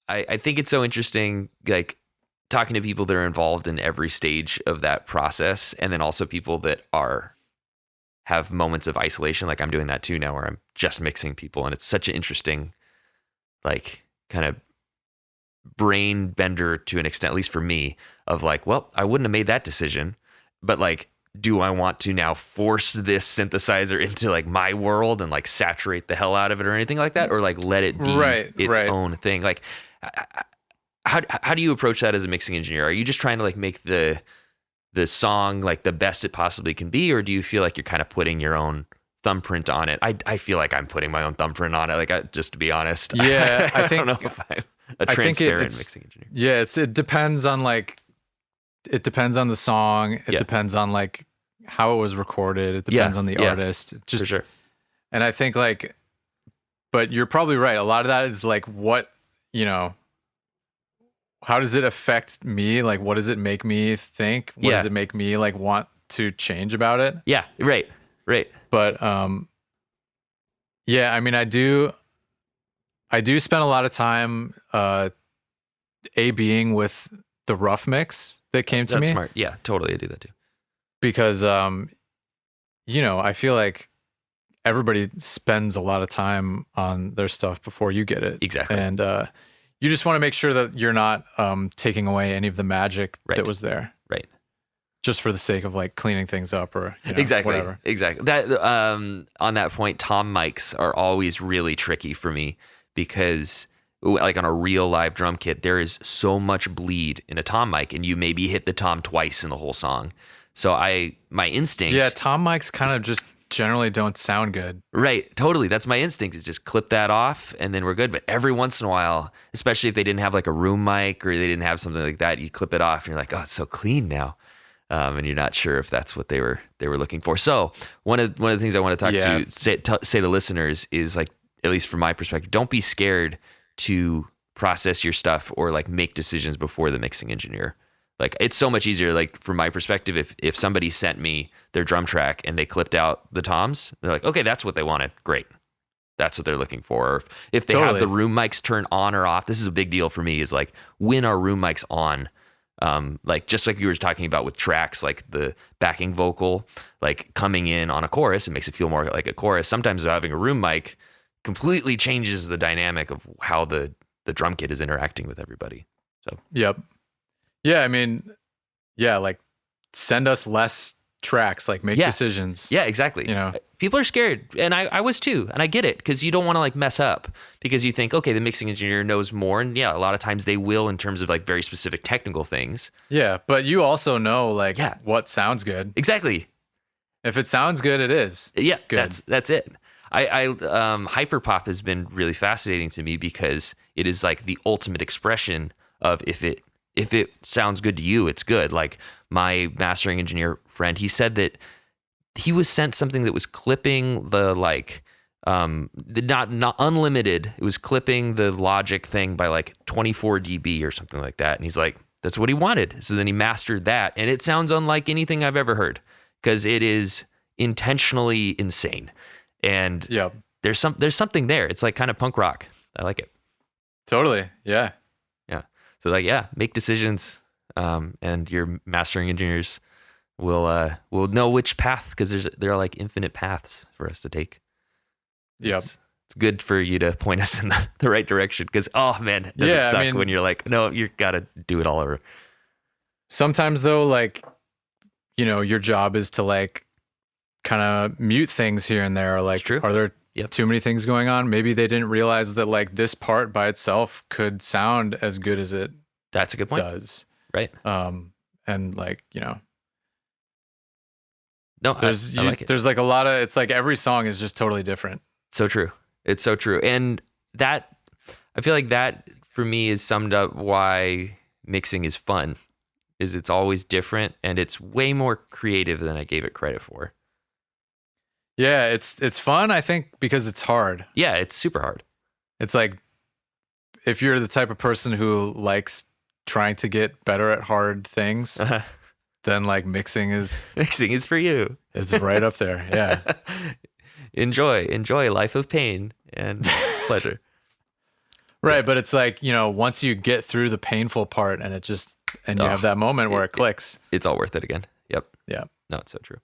I think it's so interesting, like talking to people that are involved in every stage of that process, and then also people that have moments of isolation. Like I'm doing that too now, where I'm just mixing people, and it's such an interesting, like, kind of brain bender to an extent, at least for me, of like, well, I wouldn't have made that decision, but like, do I want to now force this synthesizer into like my world and like saturate the hell out of it or anything like that, or like let it be its own thing? Like, how do you approach that as a mixing engineer? Are you just trying to like make the song like the best it possibly can be, or do you feel like you're kind of putting your own thumbprint on it? I feel like I'm putting my own thumbprint on it. Like, just to be honest, yeah, I think, don't know if I'm a transparent mixing engineer. Yeah, it depends on like, it depends on the song. It depends on like how it was recorded. It depends on the artist. Just, for sure. And I think like, but you're probably right. A lot of that is like, what, you know, how does it affect me? Like, what does it make me think? What does it make me like want to change about it? Yeah, right. But yeah, I mean, I do spend a lot of time A/Bing with the rough mix that came to me. That's smart. Yeah, totally. I do that too. Because you know, I feel like everybody spends a lot of time on their stuff before you get it. Exactly. And you just want to make sure that you're not taking away any of the magic that was there. Right. Just for the sake of like cleaning things up or, you know, whatever. Exactly. That on that point, tom mics are always really tricky for me because like on a real live drum kit, there is so much bleed in a tom mic, and you maybe hit the tom twice in the whole song. So my instinct. Yeah, tom mics kind of just generally don't sound good. Right, totally. That's my instinct, is just clip that off and then we're good. But every once in a while, especially if they didn't have like a room mic or they didn't have something like that, you clip it off and you're like, oh, it's so clean now. And you're not sure if that's what they were looking for. So one of the things I want to say to listeners is, like, at least from my perspective, don't be scared to process your stuff or like make decisions before the mixing engineer. Like, it's so much easier. Like, from my perspective, if somebody sent me their drum track and they clipped out the toms, they're like, okay, that's what they wanted. Great. That's what they're looking for. Or if they have the room mics turn on or off, this is a big deal for me, is like, when are room mics on? Like, just like you were talking about with tracks, like the backing vocal, like coming in on a chorus, it makes it feel more like a chorus. Sometimes having a room mic completely changes the dynamic of how the drum kit is interacting with everybody. So, yep. Yeah, I mean, yeah, like, send us less tracks, like, make decisions. Yeah, exactly. You know, people are scared, and I was too, and I get it, because you don't want to like mess up, because you think, okay, the mixing engineer knows more, and yeah, a lot of times they will in terms of like very specific technical things. Yeah, but you also know like what sounds good. Exactly. If it sounds good, it is. Yeah, good. That's it. I hyperpop has been really fascinating to me, because it is like the ultimate expression of if it sounds good to you, it's good. Like, my mastering engineer friend, he said that he was sent something that was clipping the like not unlimited. It was clipping the Logic thing by like 24 dB or something like that. And he's like, that's what he wanted. So then he mastered that, and it sounds unlike anything I've ever heard, because it is intentionally insane. And there's something there. It's like kind of punk rock. I like it. Totally. Yeah. So like, make decisions, and your mastering engineers will know which path, because there are like infinite paths for us to take. Yep. It's good for you to point us in the right direction, because, oh man, does it suck when you're like, no, you got to do it all over. Sometimes though, like, you know, your job is to like kind of mute things here and there. Or like, are there too many things going on? Maybe they didn't realize that like this part by itself could sound as good as it That's a good point. does. Right. And like, you know, no, I like it. There's like a lot of, it's like every song is just totally different. So true. It's so true. And that, I feel like that for me is summed up why mixing is fun, is it's always different, and it's way more creative than I gave it credit for. Yeah, it's fun, I think, because it's hard. Yeah, it's super hard. It's like, if you're the type of person who likes trying to get better at hard things, then like mixing is for you. It's right up there. Yeah. Enjoy life of pain and pleasure. Right. But it's like, once you get through the painful part and you have that moment where it clicks. It's all worth it again. Yep. Yeah. No, it's so true.